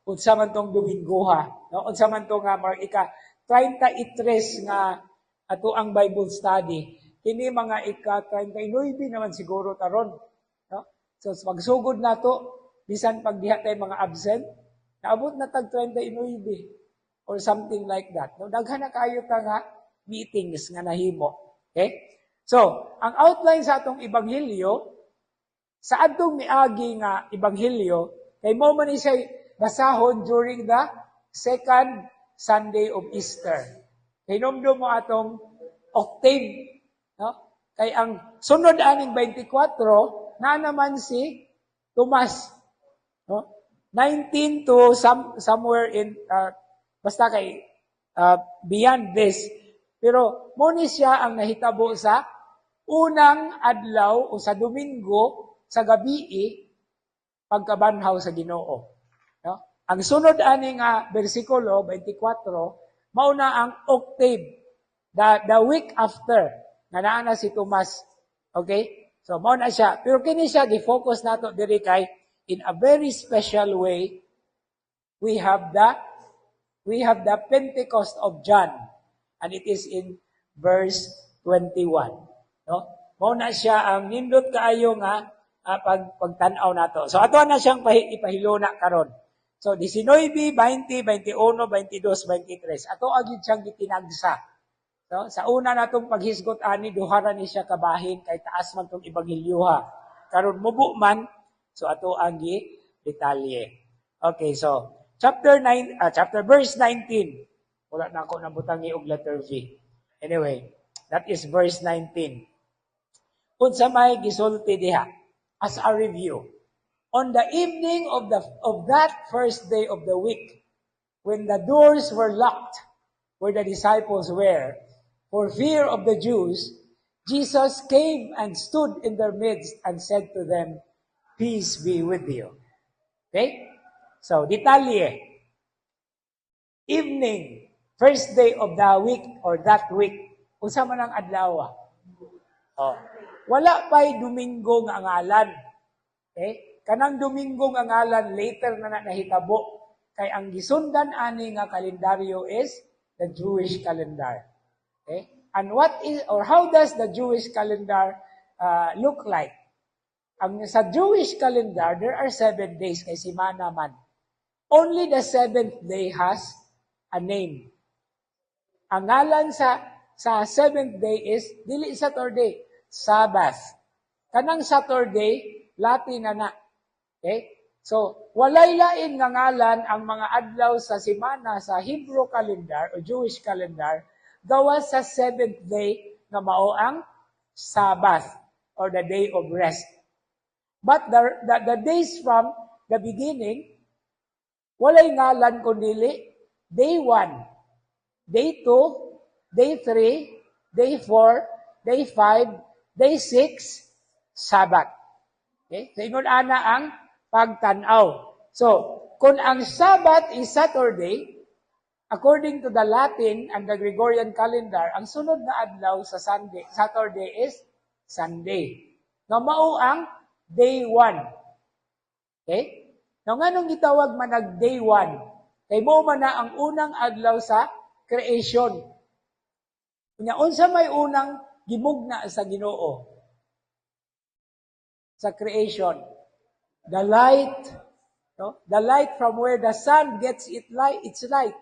unsa man tong Domingo ha, no? Unsa man tong mark ika 33 nga ato ang Bible study. Kini mga ika 39 naman siguro taron, no? So magsugod nato bisan pag diha tay mga absent, naabot na tag 39 or something like that. No, daghan na kayo ta nga meetings nga nahimo. Okay? So, ang outline sa atong ebanghelyo sa adtong miagi nga ebanghelyo kay mo man siya basahon during the second Sunday of Easter. Hinumdum mo atong octave, no? Kay ang sunod aning 24 na naman si Tomas, no? 19 to somewhere in basta kay beyond this. Pero mo ni siya ang nahitabo sa unang adlaw o sa Domingo sa gabi pagkabanhaw sa Ginoo. No? Ang sunod ani nga bersikulo 24 mao na ang octave, the week after na naa na si Tomas. Okay? So mao na siya. Pero kini siya gi-focus nato diri kay in a very special way we have the Pentecost of John, and it is in verse 21. No? Mao na siya ang nindot kaayo nga pagtan-aw nato. So ato na siyang ipahiluna karon. So 19, 20, 21, 22, 23. Ato agid siyang gitinagsa. No? Sa una natong paghisgot ani duhara ni siya kabahin kay taas man tong ebanghelyo ha. Karon mubo man, so ato ang detalye. Okay, so verse 19. Wala na ako nabutangi og letter V. Anyway, that is verse 19. Unsa may gisulti diha as a review. On the evening of that first day of the week, when the doors were locked where the disciples were, for fear of the Jews, Jesus came and stood in their midst and said to them, "Peace be with you." Okay? So, detalye. Evening, first day of the week or that week, unsa man ang adlaw? Oh. Wala pa'y Domingo nga ngalan. Okay? Kanang Domingo nga ngalan, later na nahitabo. Kay ang gisundan ani nga kalendaryo is the Jewish calendar. Okay? And how does the Jewish calendar look like? Sa Jewish calendar, there are 7 days kay simana man. Only the 7th day has a name. Ang ngalan sa 7th day is dili Saturday, Sabbath. Kanang Saturday, Latin na. Okay? So, walay lain nga ngalan ang mga adlaw sa simana sa Hebrew calendar o Jewish calendar gawas sa 7th day na mao ang Sabbath or the day of rest. But the days from the beginning, walay ngalan kundili day 1, day 2, day 3, day 4, day 5, day 6, Sabbath. Okay? So, ingon ana ang pagtanaw. So, kung ang Sabbath is Saturday, according to the Latin and the Gregorian calendar, ang sunod na adlaw sa Saturday is Sunday. Na mao ang day 1. Okay? Now, nganong gitawag man nag day 1? Kay mo man na ang unang adlaw sa creation. Kunya, unsa may unang gimugna sa Ginoo? Sa creation. The light, no? The light from where the sun gets its light.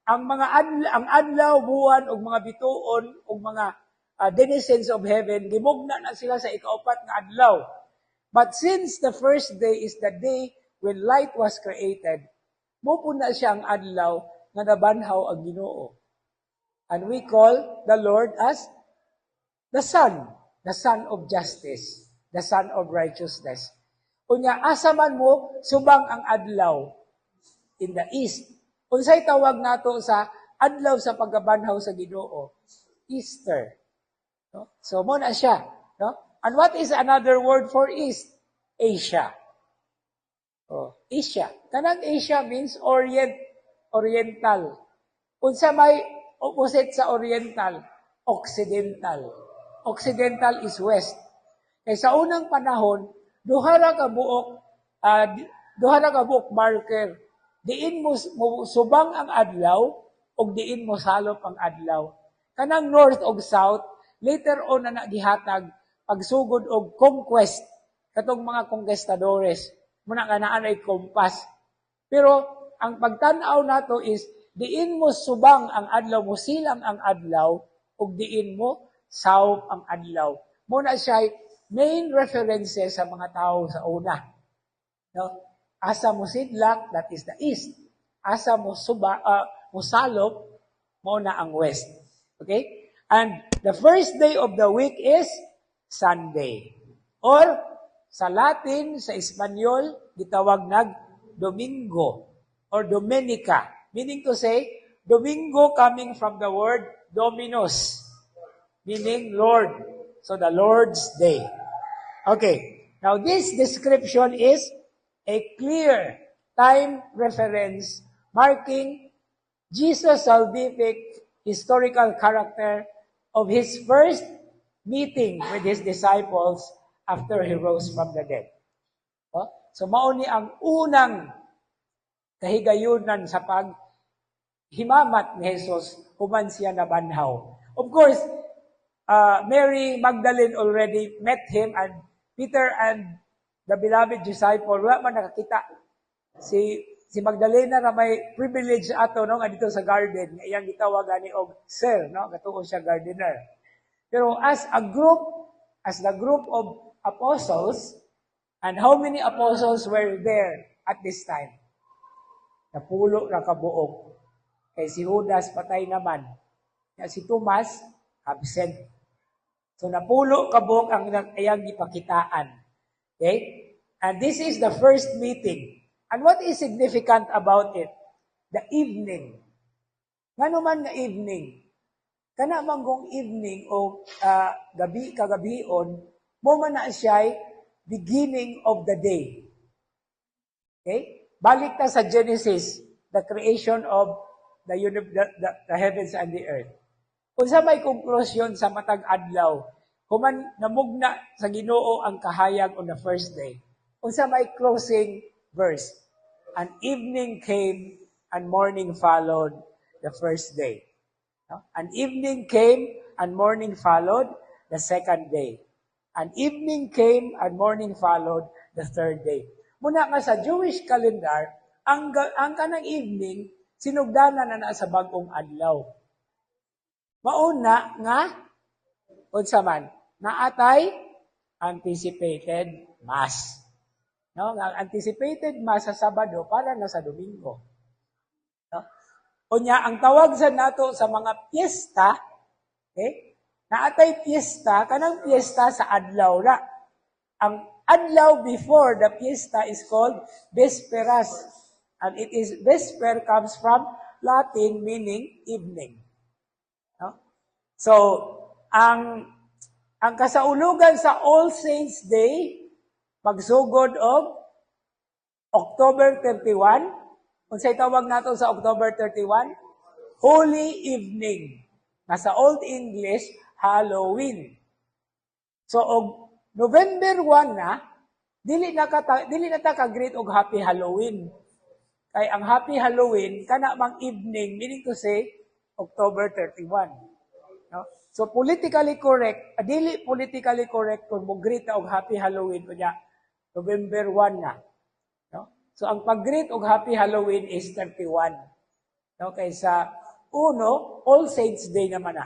Ang adlaw, buwan, ug mga bituon, ug mga denizens of heaven, gimugna na sila sa ikaapat nga adlaw. But since the first day is the day when light was created, mupuna siya ang adlaw nga nabanhaw ang Ginoo. And we call the Lord as the Son of justice, the Son of righteousness. Unya, asa man mo, subang ang adlaw in the east. Unsay tawag nato sa adlaw sa pagkabanhaw sa Ginoo? Easter. No? So, mo na siya. No? And what is another word for east? Asia. Oh, Asia. Kanang Asia means oriental. Unsa may opposite sa oriental? Occidental. Occidental is west. Kaya sa unang panahon, duha ra ka buok marker diin mo subang ang adlaw, o diin mo salop ang adlaw. Kanang north o south, later on na nagihatag, pagsugod og conquest, katong mga conquistadores, muna nga naan ay kompas. Pero, ang pagtanaw nato is, diin mo subang ang adlaw, mo silang ang adlaw, o diin mo sawop ang adlaw. Muna siya main references sa mga tao sa una. No? Asa mo sidlak, that is the east. Asa mo salop, mo na ang west. Okay? And the first day of the week is Sunday. Or, sa Latin, sa Espanyol, gitawag nag Domingo or Domenica. Meaning to say, Domingo coming from the word Dominus, meaning Lord. So, the Lord's Day. Okay. Now, this description is a clear time reference marking Jesus' salvific historical character of his first meeting with his disciples after he rose from the dead. So, mauni ang unang kahigayunan sa paghimamat ni Jesus human siya nabanhaw. Of course, Mary Magdalene already met him, and Peter and the beloved disciple, wala man nakakita. Si Magdalena na may privilege ato no nga dito sa garden, iyang gitawagan ni og sir, no, katuo siya gardener. Pero as the group of apostles, and how many apostles were there at this time? Napulo ra kabuok. Kay si Judas patay naman. Kaya si Thomas absent. So napulo kabuok ang iyang gipakitaan. Okay? And this is the first meeting. And what is significant about it? The evening. Ngano man nga evening? Kana manggong evening o kagabion, mo man na siya beginning of the day. Okay? Balik ta sa Genesis, the creation of the heavens and the earth. Kung sa may konklusyon sa matag adlaw, human namugna sa Ginoo ang kahayag on the first day. Kung sa may closing verse, an evening came and morning followed the first day. No? An evening came and morning followed the second day. An evening came and morning followed the third day. Muna nga sa Jewish calendar, ang kanang evening, sinugdanan na sa bagong adlaw. Mauna nga, unsa man, naatay anticipated Mass. No, ang anticipated Mass sa Sabado para na sa Domingo. No? Unya ang tawag sa nato sa mga piyesta, okay? Naatay piyesta, kanang piyesta sa adlaw ra. Ang adlaw before the piyesta is called Vesperas. And it is Vesper comes from Latin meaning evening. No? So, ang kasaulugan sa All Saints Day pagsugod og October 31. Unsay tawag nato sa October 31? Holy Evening. Nasa Old English, Halloween. So og November 1 na, dili na ta ka-greet og Happy Halloween. Kay ang Happy Halloween kana mang evening, meaning to say October 31. No? So politically correct, dili politically correct kung mo greet og Happy Halloween kunya November 1 na. No? So, ang pag-greet og Happy Halloween is 31. No? Kaysa uno, All Saints Day naman na.